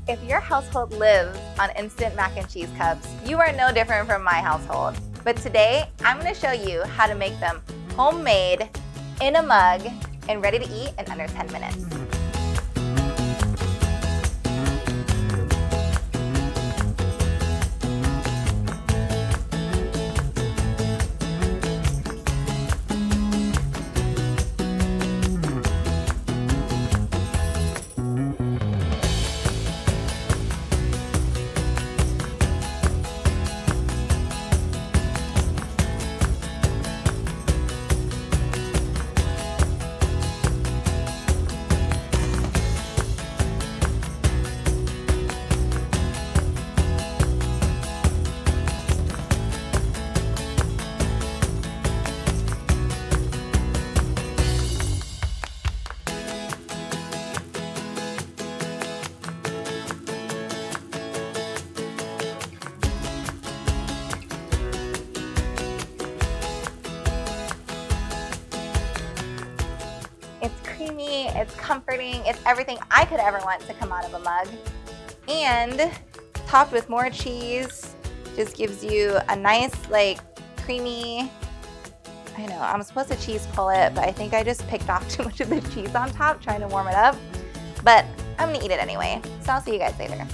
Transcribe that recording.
If your household lives on instant mac and cheese cups, you are no different from my household. But today, I'm going to show you how to make them homemade, in a mug, and ready to eat in under 10 minutes. It's creamy, it's comforting, it's everything I could ever want to come out of a mug. And topped with more cheese, just gives you a nice, like, creamy, I know, I'm supposed to cheese pull it, but I think I just picked off too much of the cheese on top trying to warm it up. But I'm gonna eat it anyway, so I'll see you guys later.